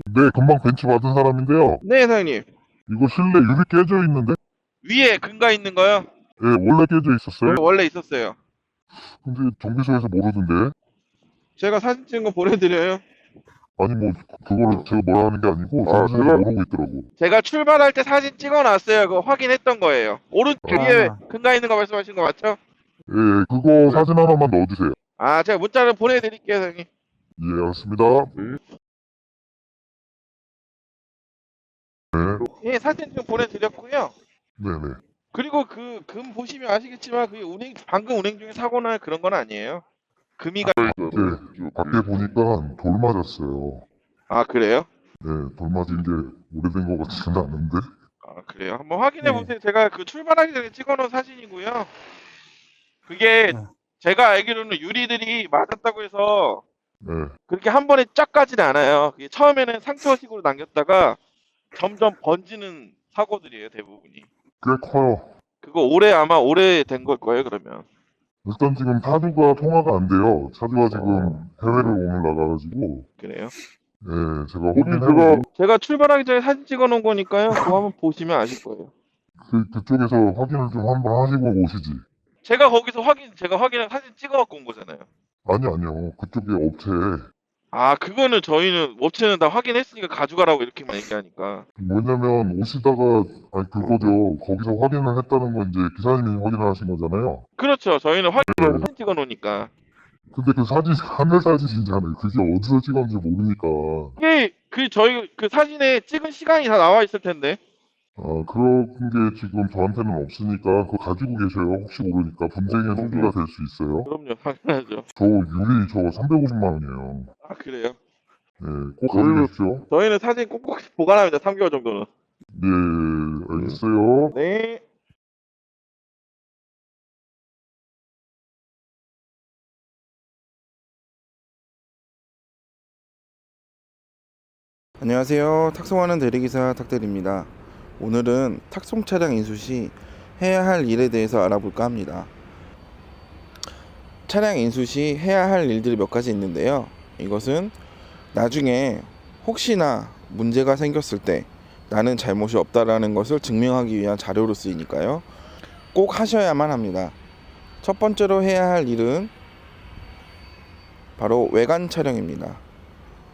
네, 금방 벤치 받은 사람인데요. 네, 사장님. 이거 실내 유리 깨져 있는데? 위에 금가 있는 거요? 예, 원래 깨져 있었어요. 원래 있었어요. 근데 정비소에서 모르던데. 제가 사진 찍은 거 보내드려요. 아니 뭐 그거를 제가 뭐라 하는 게 아니고 정비소에서 모르고 있더라고. 제가 출발할 때 사진 찍어놨어요. 그거 확인했던 거예요. 오른쪽 위에 금가 있는 거 말씀하신 거 맞죠? 예, 그거 사진 하나만 넣어주세요. 아, 제가 문자를 보내드릴게요, 사장님. 예, 알았습니다. 네, 예, 사진 지금 보내드렸고요. 네네. 그리고 그 금 보시면 아시겠지만 그게 방금 운행 중에 사고나 그런 건 아니에요. 금이가. 네, 밖에 보니까 돌 맞았어요. 아, 그래요? 네, 돌 맞은 게 오래된 것 같지는 않은데. 아, 그래요? 한번 확인해 보세요. 제가 그 출발하기 전에 찍어놓은 사진이고요. 그게 제가 알기로는 유리들이 맞았다고 해서 네, 그렇게 한 번에 쫙 가지는 않아요. 그게 처음에는 상처식으로 남겼다가 점점 번지는 사고들이에요, 대부분이. 꽤 커요. 그거 아마 오래 된 걸 거예요, 그러면. 일단 지금 차주가 통화가 안 돼요. 차주가 지금 해외를 오늘 나가가지고. 그래요? 네, 제가 확인해보고 제가 출발하기 전에 사진 찍어 놓은 거니까요. 그거 한번 보시면 아실 거예요. 그쪽에서 확인을 좀 한번 하시고 오시지. 제가 확인해 사진 찍어 갖고 온 거잖아요. 아니요. 그쪽에 업체에. 아, 그거는 저희는 업체는 다 확인했으니까 가져가라고 이렇게만 얘기하니까. 뭐냐면 오시다가, 아니 그거죠. 거기서 확인을 했다는 건 이제 기사님이 확인을 하신 거잖아요. 그렇죠. 저희는 네. 사진 찍어 놓으니까. 근데 그 사진, 하늘 사진이잖아요. 그게 어디서 찍었는지 모르니까. 이게 저희 그 사진에 찍은 시간이 다 나와 있을 텐데. 그런 게 지금 저한테는 없으니까 그거 가지고 계셔요. 혹시 모르니까 분쟁의 소지가 될 수 있어요. 그럼요. 당연하죠. 저 유리 저거 350만 원이에요. 아, 그래요? 네, 꼭 가지고 계십시오. 저희는 사진 꼭 보관합니다. 3개월 정도는. 네, 알겠어요. 네. 안녕하세요. 탁송하는 대리기사 탁대리입니다. 오늘은 탁송 차량 인수 시 해야 할 일에 대해서 알아볼까 합니다. 차량 인수 시 해야 할 일들이 몇 가지 있는데요. 이것은 나중에 혹시나 문제가 생겼을 때 나는 잘못이 없다라는 것을 증명하기 위한 자료로 쓰이니까요. 꼭 하셔야만 합니다. 첫 번째로 해야 할 일은 바로 외관 촬영입니다.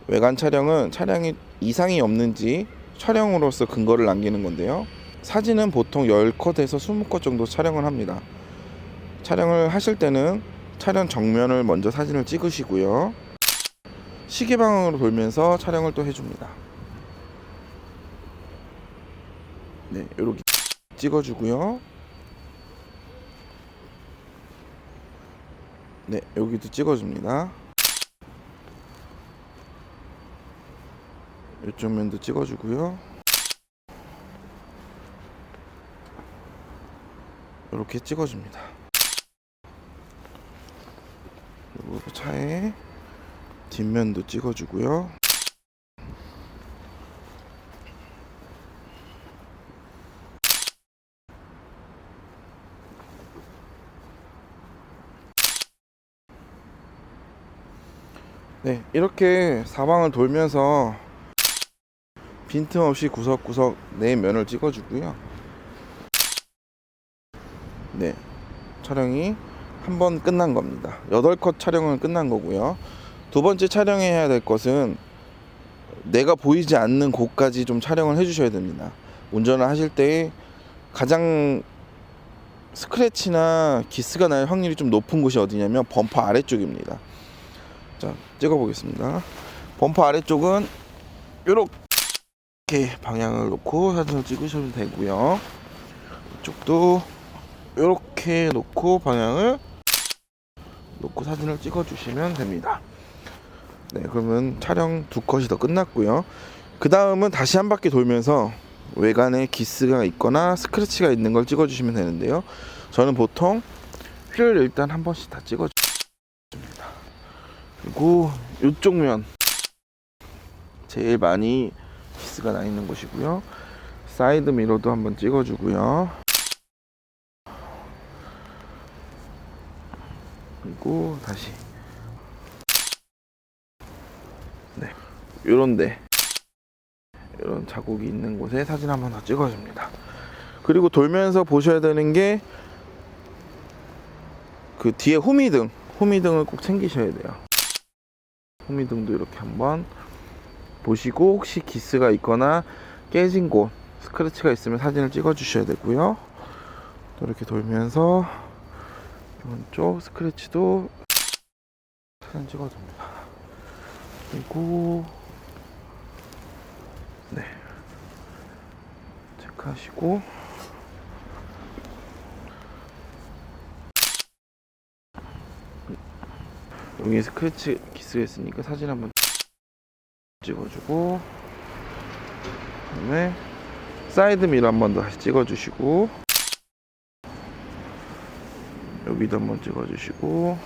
외관 촬영은 차량이 이상이 없는지 촬영으로서 근거를 남기는 건데요. 사진은 보통 10컷에서 20컷 정도 촬영을 합니다. 촬영을 하실 때는 차량 정면을 먼저 사진을 찍으시고요. 시계 방향으로 돌면서 촬영을 또 해줍니다. 네, 이렇게 찍어주고요. 네, 여기도 찍어줍니다. 이쪽 면도 찍어주고요. 이렇게 찍어줍니다. 그리고 차에 뒷면도 찍어주고요. 네, 이렇게 사방을 돌면서 빈틈없이 구석구석 내 면을 찍어주고요. 네, 촬영이 한 번 끝난 겁니다. 8컷 촬영은 끝난 거고요. 두 번째 촬영해야 될 것은 내가 보이지 않는 곳까지 좀 촬영을 해주셔야 됩니다. 운전을 하실 때 가장 스크래치나 기스가 날 확률이 좀 높은 곳이 어디냐면 범퍼 아래쪽입니다. 자, 찍어보겠습니다. 범퍼 아래쪽은 이렇게 방향을 놓고 사진을 찍으셔도 되고요. 이쪽도 이렇게 놓고 방향을 놓고 사진을 찍어주시면 됩니다. 네, 그러면 촬영 2컷이 더 끝났고요. 그 다음은 다시 한 바퀴 돌면서 외관에 기스가 있거나 스크래치가 있는 걸 찍어주시면 되는데요. 저는 보통 휠을 일단 한 번씩 다 찍어줍니다. 그리고 이쪽 면 제일 많이 기스가 나 있는 곳이고요. 사이드 미러도 한번 찍어주고요. 그리고 다시 네, 요런데 이런 자국이 있는 곳에 사진 한번 더 찍어줍니다. 그리고 돌면서 보셔야 되는 게 그 뒤에 후미등을 꼭 챙기셔야 돼요. 후미등도 이렇게 한번 보시고, 혹시 기스가 있거나 깨진 곳, 스크래치가 있으면 사진을 찍어 주셔야 되고요. 또 이렇게 돌면서 이쪽 스크래치도 사진 찍어줍니다. 그리고 네, 체크하시고, 여기 스크래치 기스가 있으니까 사진 한번 찍어주고, 그다음에 사이드 미러 한번 더 다시 찍어주시고, 여기도 한번 찍어주시고,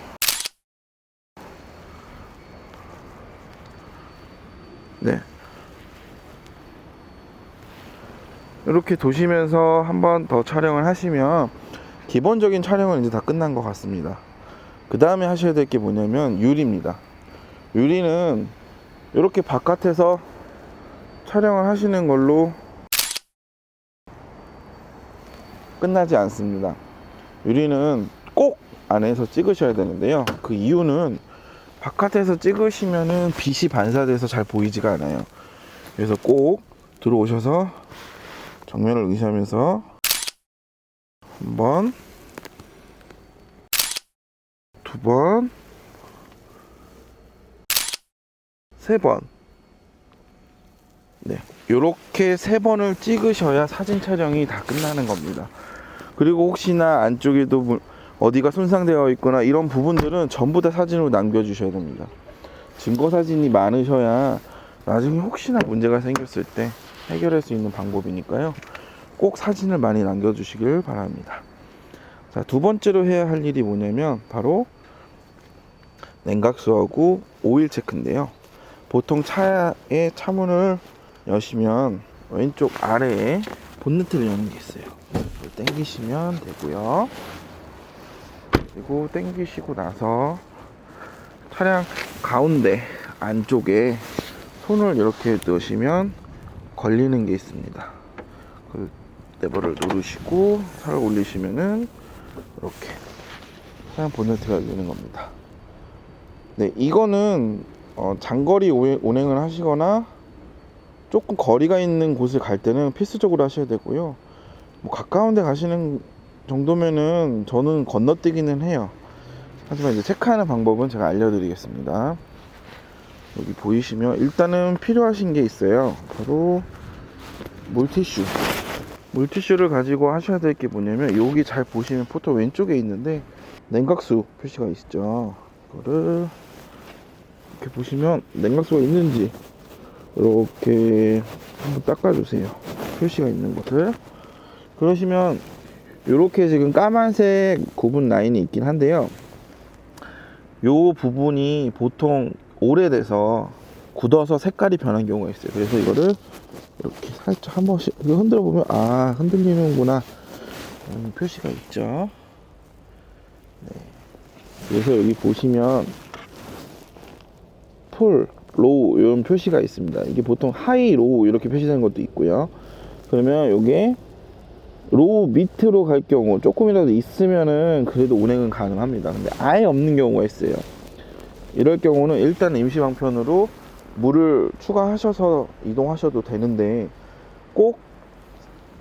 네, 이렇게 도시면서 한번 더 촬영을 하시면 기본적인 촬영은 이제 다 끝난 것 같습니다. 그 다음에 하셔야 될 게 뭐냐면 유리입니다. 유리는 이렇게 바깥에서 촬영을 하시는 걸로 끝나지 않습니다. 유리는 꼭 안에서 찍으셔야 되는데요. 그 이유는 바깥에서 찍으시면은 빛이 반사돼서 잘 보이지가 않아요. 그래서 꼭 들어오셔서 정면을 의시하면서 한 번, 두 번, 세 번. 네, 요렇게 세 번을 찍으셔야 사진 촬영이 다 끝나는 겁니다. 그리고 혹시나 안쪽에도 어디가 손상되어 있거나 이런 부분들은 전부 다 사진으로 남겨주셔야 됩니다. 증거 사진이 많으셔야 나중에 혹시나 문제가 생겼을 때 해결할 수 있는 방법이니까요. 꼭 사진을 많이 남겨주시길 바랍니다. 자, 두 번째로 해야 할 일이 뭐냐면 바로 냉각수하고 오일 체크인데요. 보통 차의 차문을 여시면 왼쪽 아래에 본네트를 여는 게 있어요. 이걸 당기시면 되고요. 그리고 당기시고 나서 차량 가운데 안쪽에 손을 이렇게 넣으시면 걸리는 게 있습니다. 그 레버를 누르시고 살을 올리시면은 이렇게 차량 본네트가 열리는 겁니다. 네, 이거는 장거리 운행을 하시거나 조금 거리가 있는 곳을 갈 때는 필수적으로 하셔야 되고요. 뭐 가까운 데 가시는 정도면은 저는 건너뛰기는 해요. 하지만 이제 체크하는 방법은 제가 알려드리겠습니다. 여기 보이시면 일단은 필요하신 게 있어요. 바로 물티슈. 물티슈를 가지고 하셔야 될 게 뭐냐면, 여기 잘 보시면 포토 왼쪽에 있는데 냉각수 표시가 있죠. 이거를 이렇게 보시면 냉각수가 있는지 이렇게 한번 닦아주세요. 표시가 있는 것을. 그러시면 이렇게 지금 까만색 구분 라인이 있긴 한데요. 요 부분이 보통 오래돼서 굳어서 색깔이 변한 경우가 있어요. 그래서 이거를 이렇게 살짝 한 번씩 흔들어 보면, 아, 흔들리는구나, 표시가 있죠. 네. 그래서 여기 보시면 풀, 로우 이런 표시가 있습니다. 이게 보통 하이, 로우 이렇게 표시되는 것도 있고요. 그러면 요게 로우 밑으로 갈 경우 조금이라도 있으면은 그래도 운행은 가능합니다. 근데 아예 없는 경우가 있어요. 이럴 경우는 일단 임시 방편으로 물을 추가하셔서 이동하셔도 되는데, 꼭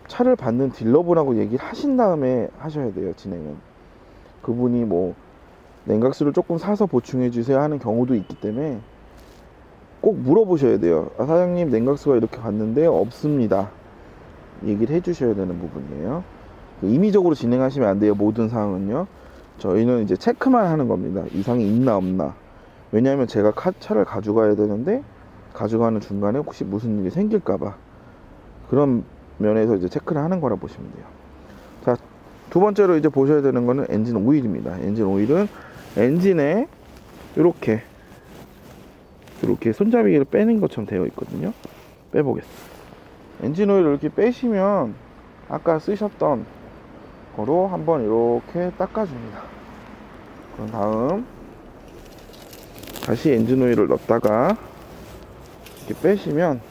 차를 받는 딜러분하고 얘기를 하신 다음에 하셔야 돼요. 진행은 그분이 뭐 냉각수를 조금 사서 보충해 주세요 하는 경우도 있기 때문에 꼭 물어보셔야 돼요. 아, 사장님 냉각수가 이렇게 갔는데 없습니다, 얘기를 해주셔야 되는 부분이에요. 임의적으로 진행하시면 안 돼요. 모든 사항은요. 저희는 이제 체크만 하는 겁니다. 이상이 있나 없나. 왜냐하면 제가 차를 가져가야 되는데 가져가는 중간에 혹시 무슨 일이 생길까봐, 그런 면에서 이제 체크를 하는 거라 보시면 돼요. 자, 두 번째로 이제 보셔야 되는 거는 엔진 오일입니다. 엔진 오일은 엔진에 이렇게 손잡이를 빼는 것처럼 되어 있거든요. 빼보겠습니다. 엔진 오일을 이렇게 빼시면 아까 쓰셨던 거로 한번 이렇게 닦아줍니다. 그런 다음 다시 엔진 오일을 넣었다가 이렇게 빼시면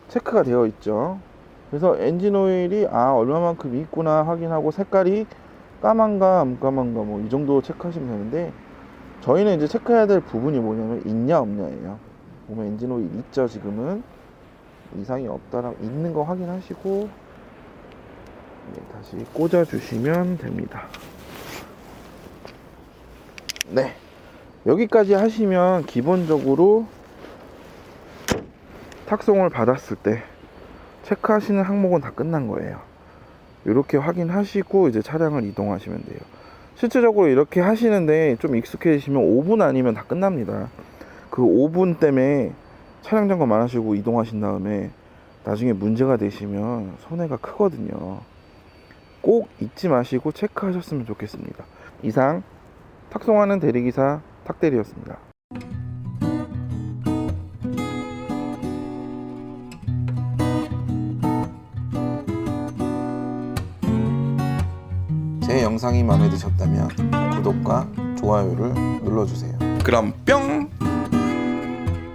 체크가 되어 있죠. 그래서 엔진 오일이 얼마만큼 있구나 확인하고 색깔이 까만가 안 까만가 뭐 이 정도 체크하시면 되는데, 저희는 이제 체크해야 될 부분이 뭐냐면 있냐 없냐예요. 보면 엔진 오일 있죠. 지금은 이상이 없다라고 있는 거 확인하시고 다시 꽂아 주시면 됩니다. 네, 여기까지 하시면 기본적으로 탁송을 받았을 때 체크하시는 항목은 다 끝난 거예요. 이렇게 확인하시고 이제 차량을 이동하시면 돼요. 실질적으로 이렇게 하시는데 좀 익숙해지시면 5분 아니면 다 끝납니다. 그 5분 때문에 차량 점검 안 하시고 이동하신 다음에 나중에 문제가 되시면 손해가 크거든요. 꼭 잊지 마시고 체크하셨으면 좋겠습니다. 이상 탁송하는 대리기사 탁대리였습니다. 제 영상이 마음에 드셨다면 구독과 좋아요를 눌러주세요. 그럼 뿅!